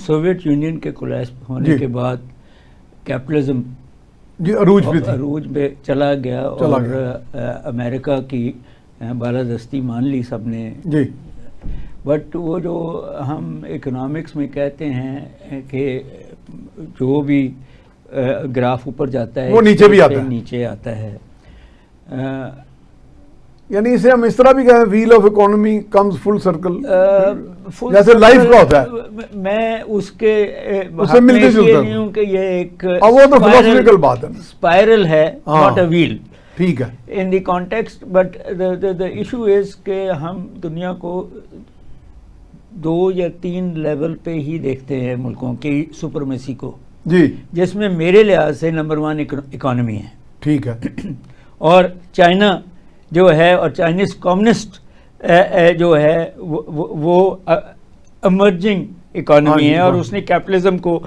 Soviet union کے collapse ہونے کے بعد کیپٹلزم عروج پہ چلا گیا اور امریکہ کی بالادستی مان لی سب نے. بٹ وہ جو ہم اکنامکس میں کہتے ہیں کہ جو بھی گراف اوپر جاتا ہے وہ نیچے آتا ہے. یعنی اسے ہم اس طرح بھی کہتے ہیں wheel of economy comes full circle, جیسے لائف کا ہوتا ہے. میں اس کے سے ملتے جلتے نہیں ہوں کہ یہ ایک وہ تو فلسفیکل بات ہے، اسپائرل ہے ناٹ اے ویل. ٹھیک ہے in the context. But the issue is کہ ہم دنیا کو 2 یا 3 لیول پہ ہی دیکھتے ہیں ملکوں کی سپرمیسی کو، جس میں میرے لحاظ سے نمبر 1 اکانومی ہے. ٹھیک ہے. اور چائنا جو ہے اور چائنیز کمیونسٹ جو ہے وہ ایمرجنگ اکانومی ہے، اور اس نے کیپٹلزم کو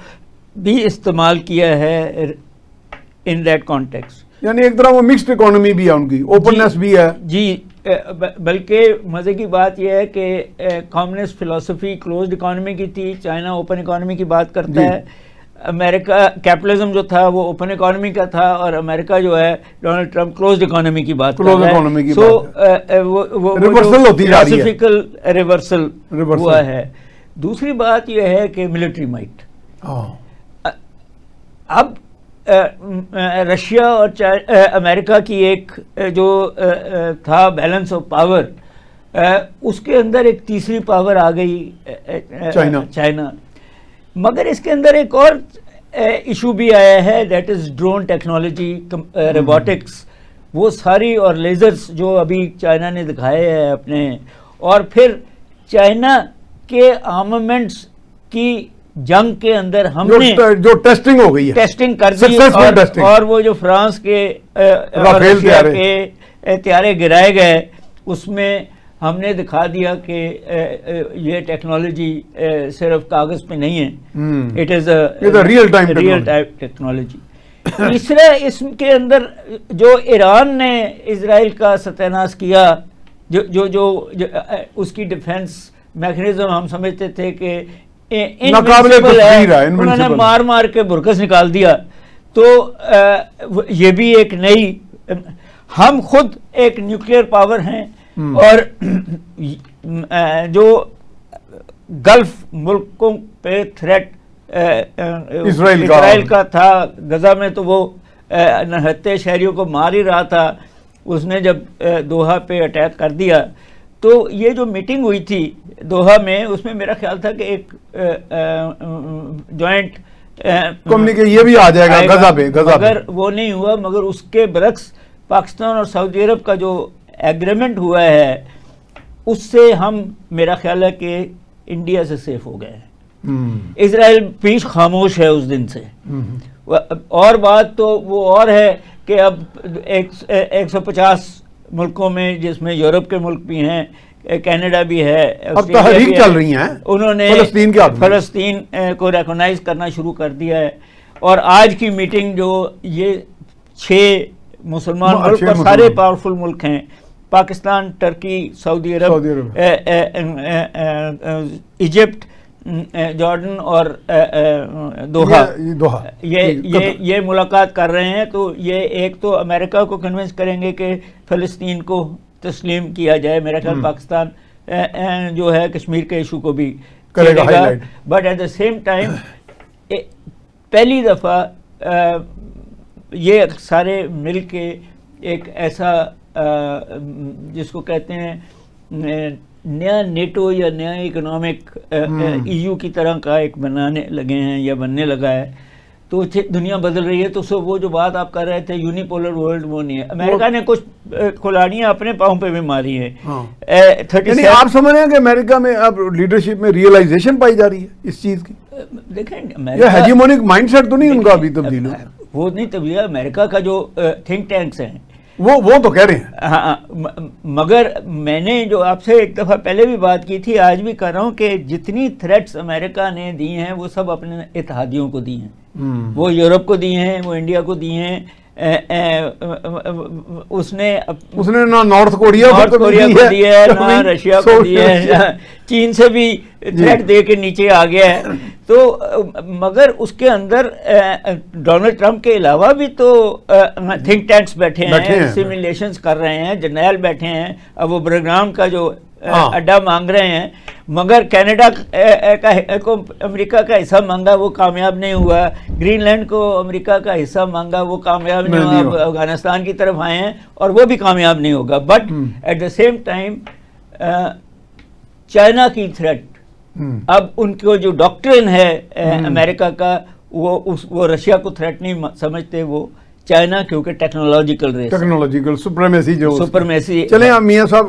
بھی استعمال کیا ہے ان دیٹ کانٹیکسٹ. یعنی ایک طرح وہ مکسڈ اکانومی بھی ہے، ان کی اوپننس بھی ہے. جی بلکہ مزے کی بات یہ ہے کہ کمیونسٹ فلسفی کلوزڈ اکانومی کی تھی، چائنا اوپن اکانومی کی بات کرتا ہے. امریکہ کیپٹلزم جو تھا وہ اوپن اکانومی کا تھا، اور امریکہ جو ہے ڈونلڈ ٹرمپ کلوزڈ اکانومی کی بات کر رہا ہے. سو فلسفیکل ریورسل ہوا ہے. دوسری بات یہ ہے کہ ملٹری مائٹ. اب رشیا اور امریکہ کی ایک جو تھا بیلنس آف پاور، اس کے اندر ایک تیسری پاور آ گئی چائنا. مگر اس کے اندر ایک اور ایشو بھی آیا ہے، that is drawn technology, robotics, وہ ساری، اور لیزرز جو ابھی چائنا نے دکھائے ہیں اپنے. اور پھر چائنا کے آرمامنٹس کی جنگ کے اندر ہم نے جو ٹیسٹنگ ہو گئی ہے، ٹیسٹنگ کر دی، اور وہ جو فرانس کے طیارے گرائے گئے، اس میں ہم نے دکھا دیا کہ یہ ٹیکنالوجی صرف کاغذ پہ نہیں ہے، it is a real time technology. تیسرا اس کے اندر جو ایران نے اسرائیل کا ستیہ ناش کیا، جو اس کی ڈیفنس میکنزم ہم سمجھتے تھے کہ انہوں نے مار کے برکس نکال دیا. تو یہ بھی ایک نئی، ہم خود ایک نیوکلیئر پاور ہیں، اور جو گلف ملکوں پہ تھریٹ اسرائیل کا تھا غزہ میں، تو وہ نہتے شہریوں کو مار ہی رہا تھا. اس نے جب دوحہ پہ اٹیک کر دیا، تو یہ جو میٹنگ ہوئی تھی دوحہ میں، اس میں میرا خیال تھا کہ ایک جوائنٹ یہ بھی آ جائے گا غزہ پہ، مگر وہ نہیں ہوا. مگر اس کے برعکس پاکستان اور سعودی عرب کا جو ایگریمنٹ ہوا ہے، اس سے ہم، میرا خیال ہے کہ انڈیا سے سیف ہو گئے ہیں. اسرائیل پیش خاموش ہے اس دن سے. اور بات تو وہ اور ہے کہ اب 150 ملکوں میں، جس میں یورپ کے ملک بھی ہیں، کینیڈا بھی ہے، اب تحریک چل رہی ہیں، انہوں نے فلسطین کو ریکگنائز کرنا شروع کر دیا ہے. اور آج کی میٹنگ جو یہ 6 مسلمان ملک اور سارے پاورفل ملک ہیں، پاکستان، ترکی، سعودی عرب، ایجپٹ، جارڈن اور دوحہ، یہ ملاقات کر رہے ہیں. تو یہ ایک تو امریکہ کو کنونس کریں گے کہ فلسطین کو تسلیم کیا جائے. میرا خیال پاکستان جو ہے کشمیر کے ایشو کو بھی کرے گا. But at the same time پہلی دفعہ یہ سارے مل کے ایک ایسا جس کو کہتے ہیں نیا نیٹو یا نیا اکنامک ای یو کی طرح کا ایک بنانے لگے ہیں یا بننے لگا ہے. تو دنیا بدل رہی ہے. تو وہ جو بات آپ کر رہے تھے یونیپولر ورلڈ، وہ نہیں ہے. امریکہ نے کچھ کھلاڑیاں اپنے پاؤں پہ بھی ماری ہیں. آپ سمجھ رہے ہیں کہ امریکہ میں اب لیڈرشپ میں ریئلائزیشن پائی جا رہی ہے اس چیز کی؟ دیکھیں یہ ہیجیمونک مائنڈ سیٹ تو نہیں ان کا ابھی تبدیل ہوا؟ وہ نہیں تبدیل. امریکہ کا جو تھنک ٹینکس ہیں وہ تو کہہ رہے ہیں. ہاں، مگر میں نے جو آپ سے ایک دفعہ پہلے بھی بات کی تھی، آج بھی کر رہا ہوں کہ جتنی تھریٹس امریکہ نے دی ہیں وہ سب اپنے اتحادیوں کو دی ہیں. وہ یورپ کو دی ہیں، وہ انڈیا کو دی ہیں، اس نے نہ نارتھ کوریا کو دیا ہے، نہ رشیا کو دیا ہے، چین سے بھی تھریٹ دے کے نیچے آ گیا ہے. تو مگر اس کے اندر ڈونلڈ ٹرمپ کے علاوہ بھی تو تھنک ٹینکس بیٹھے ہیں، سیمولیشنز کر رہے ہیں، جرنیل بیٹھے ہیں، اب وہ پروگرام کا جو اڈا مانگ رہے ہیں. مگر کینیڈا کو امریکہ کا حصہ مانگا، وہ کامیاب نہیں ہوا. گرین لینڈ کو امریکہ کا حصہ مانگا، وہ کامیاب نہیں ہوا. افغانستان کی طرف آئے ہیں اور وہ بھی کامیاب نہیں ہوگا. But at the same time China کی تھریٹ، اب ان کو جو ڈاکٹرن ہے امریکہ کا، وہ رشیا کو تھریٹ نہیں سمجھتے، وہ چائنا، کیونکہ ٹیکنالوجیکل سپرمیسی. چلیں میاں صاحب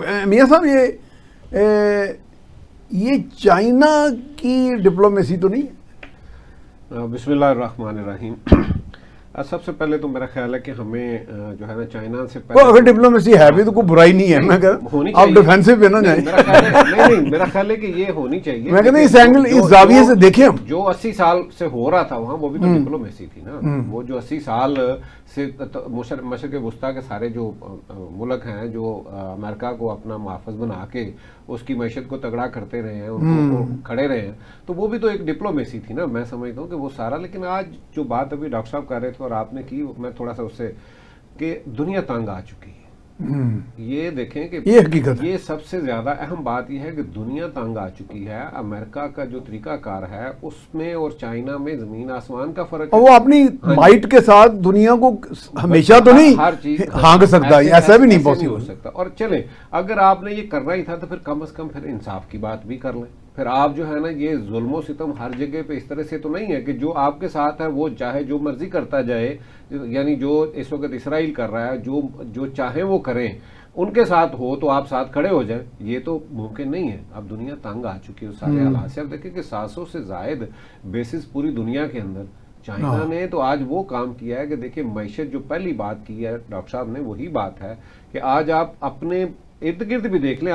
یہ چائنا کی ڈپلومیسی تو نہیں ہے؟ بسم اللہ الرحمن الرحیم. سب سے پہلے تو میرا خیال ہے کہ ہمیں جو ہے نا چائنا سے اگر ڈپلومیسی ہے بھی تو کوئی برائی نہیں ہے. میں کہہ آپ ڈیفینسو پہ نہ جائیں. نہیں، میرا خیال ہے کہ یہ ہونی چاہیے. میں کہتا ہوں اس اینگل، اس زاویے سے دیکھیں ہم. جو 80 سال سے ہو رہا تھا وہاں، وہ بھی تو ڈپلومیسی تھی نا. وہ جو 80 سال سے مشرق وسطیٰ کے سارے جو ملک ہیں جو امریکہ کو اپنا محافظ بنا کے اس کی معیشت کو تگڑا کرتے رہے ہیں، ان کو کھڑے رہے ہیں، تو وہ بھی تو ایک ڈپلومیسی تھی نا. میں سمجھتا ہوں کہ وہ سارا. لیکن آج جو بات ابھی ڈاکٹر صاحب کر رہے تھے اور آپ نے کی، میں تھوڑا سا اس سے کہ دنیا تنگ آ چکی ہے. یہ دیکھیں کہ یہ حقیقت، یہ سب سے زیادہ اہم بات یہ ہے کہ دنیا تنگ آ چکی ہے. امریکہ کا جو طریقہ کار ہے اس میں اور چائنا میں زمین آسمان کا فرق ہے. وہ اپنی مائٹ کے ساتھ دنیا کو ہمیشہ تو نہیں ہر چیز ہانگ سکتا، ایسا بھی نہیں پاسبل ہو سکتا. اور چلیں، اگر آپ نے یہ کرنا ہی تھا تو پھر کم از کم پھر انصاف کی بات بھی کر لیں. پھر آپ جو ہے نا، یہ ظلم و ستم ہر جگہ پہ اس طرح سے تو نہیں ہے کہ جو آپ کے ساتھ ہے وہ چاہے جو مرضی کرتا جائے. یعنی جو اس وقت اسرائیل کر رہا ہے، جو چاہیں وہ کریں، ان کے ساتھ ہو تو آپ ساتھ کھڑے ہو جائیں. یہ تو ممکن نہیں ہے. اب دنیا تنگ آ چکی ہے سارے حالات سے. اب دیکھیں کہ 700 سے زائد بیسز پوری دنیا کے اندر. چائنا نے تو آج وہ کام کیا ہے کہ دیکھیں معیشت، جو پہلی بات کی ہے ڈاکٹر صاحب نے، وہی بات ہے کہ آج آپ اپنے ارد گرد بھی دیکھ لیں.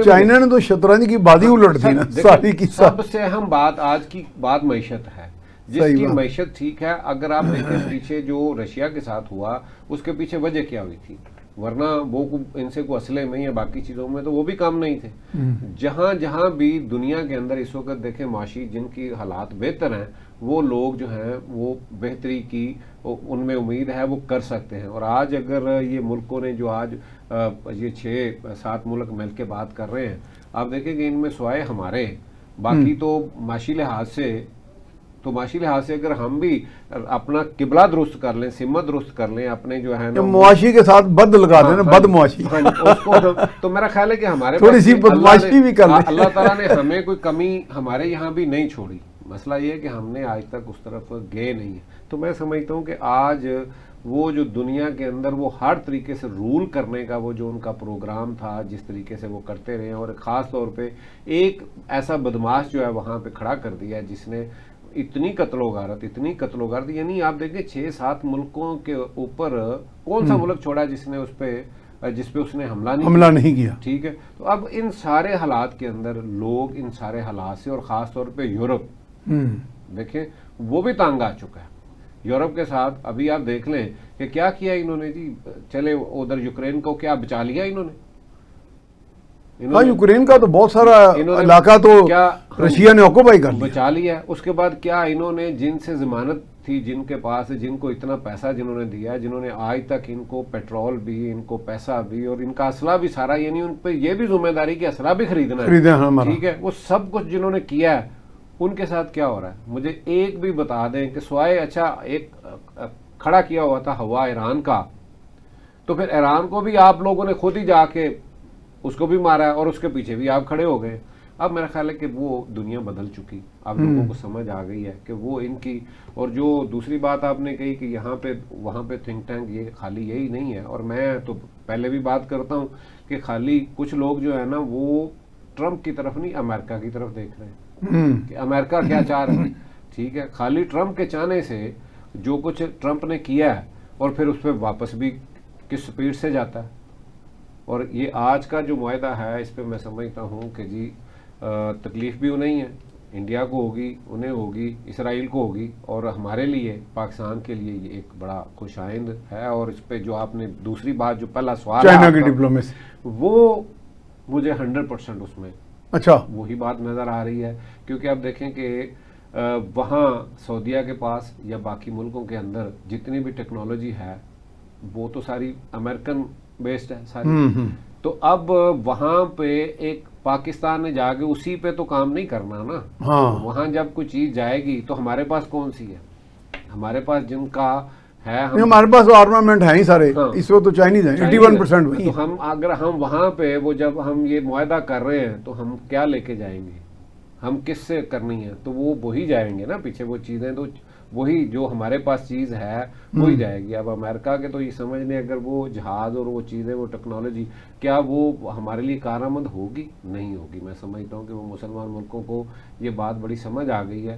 چائنا نے تو شطرنج کی بات ہی الٹ دی نا ساری کی. سب سے اہم بات آج کی بات معیشت ہے. جس کی معیشت ٹھیک ہے، اگر آپ دیکھیں پیچھے جو رشیا کے ساتھ ہوا، اس کے پیچھے وجہ کیا ہوئی تھی؟ ورنہ وہ ان سے کوئی اسلحے میں یا باقی چیزوں میں تو وہ بھی کام نہیں تھے. جہاں بھی دنیا کے اندر اس وقت دیکھیں معاشی جن کی حالات بہتر ہیں، وہ لوگ جو ہیں وہ بہتری کی ان میں امید ہے وہ کر سکتے ہیں. اور آج اگر یہ ملکوں نے جو آج یہ 6-7 ملک مل کے بات کر رہے ہیں، آپ دیکھیں کہ ان میں سوائے ہمارے باقی تو معاشی لحاظ سے اگر ہم بھی اپنا قبلہ درست کر لیں، سمت درست کر لیں، اپنے جو ہے نا معاشی کے ساتھ بد لگا دیں نا، بد معاشی، تو میرا خیال ہے کہ ہمارے تھوڑی سی بدمعاشی بھی کر لیں. اللہ تعالیٰ نے ہمیں کوئی کمی ہمارے یہاں بھی نہیں چھوڑی. مسئلہ یہ ہے کہ ہم نے آج تک اس طرف گئے نہیں ہیں. تو میں سمجھتا ہوں کہ آج وہ جو دنیا کے اندر وہ ہر طریقے سے رول کرنے کا وہ جو ان کا پروگرام تھا، جس طریقے سے وہ کرتے رہے، اور خاص طور پہ ایک ایسا بدماش جو ہے وہاں پہ کھڑا کر دیا جس نے اتنی قتل و غارت. یعنی آپ دیکھیں 6-7 ملکوں کے اوپر کون سا ملک چھوڑا جس پہ اس نے حملہ نہیں کیا. ٹھیک ہے. تو اب ان سارے حالات کے اندر لوگ ان سارے حالات سے، اور خاص طور پہ یورپ دیکھیں وہ بھی تنگ آ چکا ہے. یورپ کے ساتھ ابھی آپ دیکھ لیں کہ کیا کیا انہوں نے جی. چلے ادھر یوکرین کو کیا بچا لیا انہوں نے. یوکرین کا تو بہت سارا علاقہ تو رشیا نے آکوپائی کر لیا، بچا لیا. اس کے بعد کیا انہوں نے جن سے ضمانت تھی، جن کے پاس، جن کو اتنا پیسہ جنہوں نے دیا، جنہوں نے آج تک ان کو پیٹرول بھی، ان کو پیسہ بھی اور ان کا اسلحہ بھی سارا، یعنی ان پہ یہ بھی ذمہ داری کہ اسلحہ بھی خریدنا ہے. ٹھیک ہے. وہ سب کچھ جنہوں نے کیا ہے، ان کے ساتھ کیا ہو رہا ہے مجھے ایک بھی بتا دیں کہ سوائے اچھا ایک کھڑا کیا ہوا تھا ہوا ایران کا، تو پھر ایران کو بھی آپ لوگوں نے خود ہی جا کے اس کو بھی مارا ہے اور اس کے پیچھے بھی آپ کھڑے ہو گئے. اب میرا خیال ہے کہ وہ دنیا بدل چکی. اب لوگوں کو سمجھ آ گئی ہے کہ وہ ان کی. اور جو دوسری بات آپ نے کہی کہ یہاں پہ وہاں پہ تھنک ٹینک یہ خالی یہی نہیں ہے. اور میں تو پہلے بھی بات کرتا ہوں کہ خالی کچھ لوگ جو ہے نا وہ ٹرمپ کی طرف نہیں، امریکہ کی طرف دیکھ رہے ہیں کہ امریکہ کیا چاہ رہا ہے. ٹھیک ہے. خالی ٹرمپ کے چاہنے سے جو کچھ ٹرمپ نے کیا ہے اور پھر اس پہ واپس بھی کس سپیڈ سے جاتا ہے. اور یہ آج کا جو معاہدہ ہے اس پہ میں سمجھتا ہوں کہ جی تکلیف بھی نہیں ہے انڈیا کو ہوگی، انہیں ہوگی، اسرائیل کو ہوگی، اور ہمارے لیے پاکستان کے لیے یہ ایک بڑا خوش آئند ہے۔ اور اس پہ جو آپ نے دوسری بات جو پہلا سوال چائنا کی ڈپلومیسی، وہ مجھے 100% اس میں اچھا وہی بات نظر آ رہی ہے، کیونکہ اب دیکھیں کہ وہاں سعودیہ کے پاس یا باقی ملکوں کے اندر جتنی بھی ٹیکنالوجی ہے وہ تو ساری امریکن بیسڈ ہے ساری، تو اب وہاں پہ ایک پاکستان نے جا کے اسی پہ تو کام نہیں کرنا نا، وہاں جب کوئی چیز جائے گی تو ہمارے پاس کون سی ہے؟ ہمارے پاس جن کا ہے، ہمارے پاس آرمامنٹ ہیں ہی سارے اس وقت تو چائنیز ہیں 81% وہی، تو ہم اگر ہم وہاں پہ وہ جب ہم یہ معاہدہ کر رہے ہیں تو ہم کیا لے کے جائیں گے؟ ہم کس سے کرنی ہے؟ تو وہ وہی جائیں گے نا پیچھے، وہ چیزیں تو وہی جو ہمارے پاس چیز ہے وہی جائے گی۔ اب امریکہ کے تو یہ سمجھ لیں اگر وہ جہاز اور وہ چیزیں، وہ ٹیکنالوجی، کیا وہ ہمارے لیے کارآمد ہوگی؟ نہیں ہوگی۔ میں سمجھتا ہوں کہ وہ مسلمان ملکوں کو یہ بات بڑی سمجھ آ گئی ہے